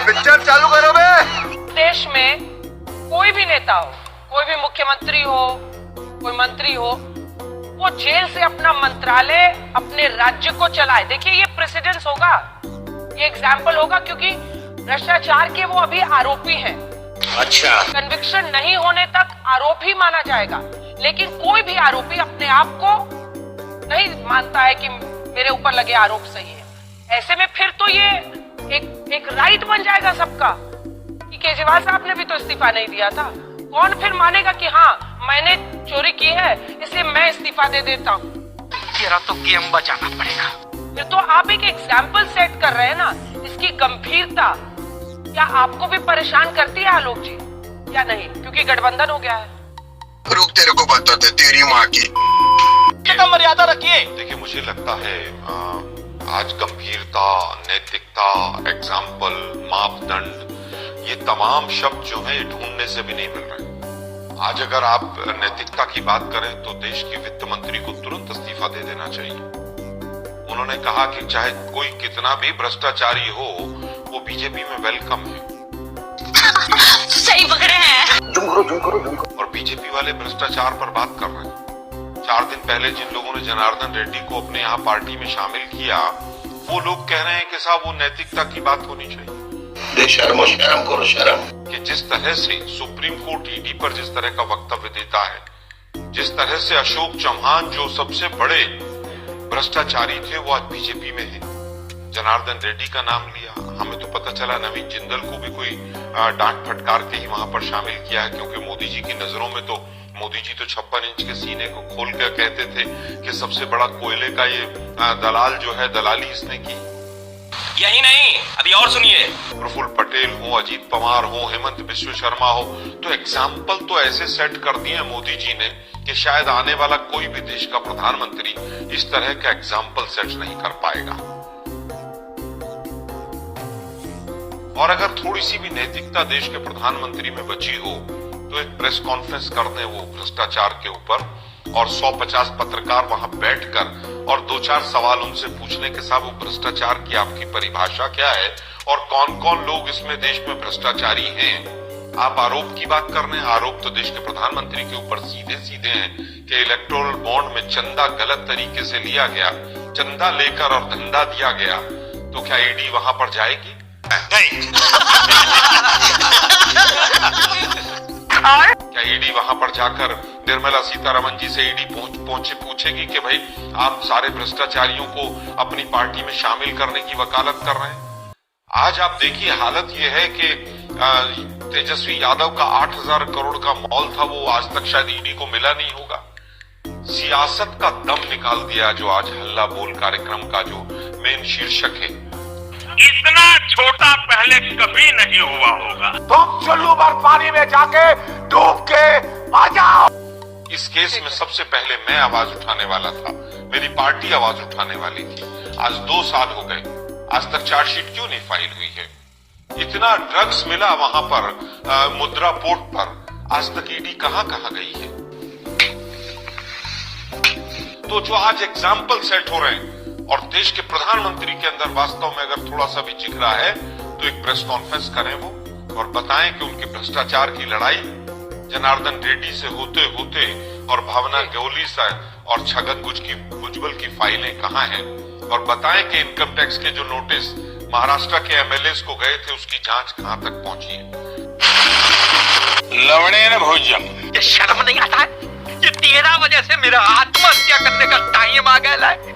Picture चालू करो बे। देश में कोई भी नेता हो, कोई भी मुख्यमंत्री हो, कोई मंत्री हो, वो जेल से अपना मंत्रालय अपने राज्य को चलाए। देखिए ये प्रेसिडेंस होगा, ये एग्जाम्पल होगा, क्योंकि भ्रष्टाचार के वो अभी आरोपी हैं। अच्छा, कन्विक्शन नहीं होने तक आरोपी माना जाएगा, लेकिन कोई भी आरोपी अपने आप को नहीं मानता है कि मेरे ऊपर लगे आरोप सही है। ऐसे में फिर तो ये एक राइट बन जाएगा सबका कि केजरीवाल साहब ने भी तो इस्तीफा नहीं दिया था। कौन फिर मानेगा कि हाँ मैंने चोरी की है इसलिए मैं इस्तीफा दे देता हूँ। तेरा तो गेम बचाना पड़ेगा। फिर तो आप एक एग्जाम्पल सेट कर रहे हैं ना। इसकी गंभीरता क्या आपको भी परेशान करती है आलोक जी या नहीं? क्योंकि गठबंधन हो गया है। रुक, तेरे को बताते तेरी माँ की। कितना मर्यादा रखिए। देखिए मुझे लगता है आज गंभीरता, नैतिकता, एग्जाम्पल, मापदंड, ये तमाम शब्द जो है ढूंढने से भी नहीं मिल रहे। आज अगर आप नैतिकता की बात करें तो देश के वित्त मंत्री को तुरंत इस्तीफा दे देना चाहिए। उन्होंने कहा कि चाहे कोई कितना भी भ्रष्टाचारी हो वो बीजेपी में वेलकम है। सही पकड़े हैं। झुम करो। और बीजेपी वाले भ्रष्टाचार पर बात कर रहे हैं। 4 दिन पहले जिन लोगों ने जनार्दन रेड्डी को अपने यहाँ पार्टी में शामिल किया, वो लोग कह रहे हैं कि साहब वो नैतिकता की बात होनी चाहिए। शर्म करो, शर्म। कि जिस तरह से सुप्रीम कोर्ट ईडी पर जिस तरह का वक्तव्य देता है, जिस तरह से अशोक चौहान जो सबसे बड़े भ्रष्टाचारी थे वो आज बीजेपी में है। जनार्दन रेड्डी का नाम लिया, हमें तो पता चला नवीन जिंदल को भी कोई डांट फटकार के ही वहां पर शामिल किया है, क्योंकि मोदी जी की नजरों में तो मोदी जी तो 56 इंच के सीने को खोल कर कहते थे कि सबसे बड़ा कोयले का ये दलाल जो है दलाली इसने की। यही नहीं, अभी और सुनिए। प्रफुल्ल पटेल हो, अजीत पवार हो, हेमंत बिश्व शर्मा हो, तो एग्जाम्पल तो ऐसे सेट कर दिए मोदी जी ने कि शायद आने वाला कोई भी देश का प्रधानमंत्री इस तरह का एग्जाम्पल सेट नहीं कर पाएगा। और अगर थोड़ी सी भी नैतिकता देश के प्रधानमंत्री में बची हो तो एक प्रेस कॉन्फ्रेंस कर दें वो भ्रष्टाचार के ऊपर, और 150 पत्रकार वहां बैठकर और 2-4 सवाल उनसे पूछने के साथ वो भ्रष्टाचार की आपकी परिभाषा क्या है और कौन कौन लोग इसमें देश में भ्रष्टाचारी हैं। आप आरोप की बात कर रहे हैं, आरोप तो देश के प्रधानमंत्री के ऊपर सीधे सीधे हैं कि इलेक्टोरल बॉन्ड में चंदा गलत तरीके से लिया गया, चंदा लेकर और धंधा दिया गया, तो क्या ईडी वहां पर जाएगी? नहीं। क्या ईडी वहां पर जाकर निर्मला सीतारमन जी से ईडी पूछेगी कि भाई आप सारे भ्रष्टाचारियों को अपनी पार्टी में शामिल करने की वकालत कर रहे हैं? आज आप देखिए हालत ये है कि तेजस्वी यादव का 8,000 करोड़ का मॉल था, वो आज तक शायद ईडी को मिला नहीं होगा। सियासत का दम निकाल दिया जो आज हल्ला बोल कार्यक्रम का जो मेन शीर्षक है। इतना छोटा पहले कभी नहीं हुआ होगा। तुम चुल्लू भर पानी में जाके डूब के आ जाओ। इस केस में सबसे पहले मैं आवाज उठाने वाला था, मेरी पार्टी आवाज उठाने वाली थी। आज 2 साल हो गए, आज तक चार्जशीट क्यों नहीं फाइल हुई है? इतना ड्रग्स मिला वहां पर मुद्रा पोर्ट पर, आज तक ईडी कहां गई है? तो जो आज एग्जाम्पल सेट हो रहे हैं और देश के प्रधानमंत्री के अंदर वास्तव में अगर थोड़ा सा भी जिगरा है तो एक प्रेस कॉन्फ्रेंस करें वो और बताएं कि उनके भ्रष्टाचार की लड़ाई जनार्दन रेड्डी से होते होते और भावना गौली से और छगन भुजबल की फाइलें कहां हैं, और बताएं कि इनकम टैक्स के जो नोटिस महाराष्ट्र के एमएलएस को गए थे उसकी जांच कहां तक पहुंची है। लवणे न भोजम। ये शर्म नहीं आता है? ये 13 बजे से मेरा आत्महत्या करने का टाइम आ गया है।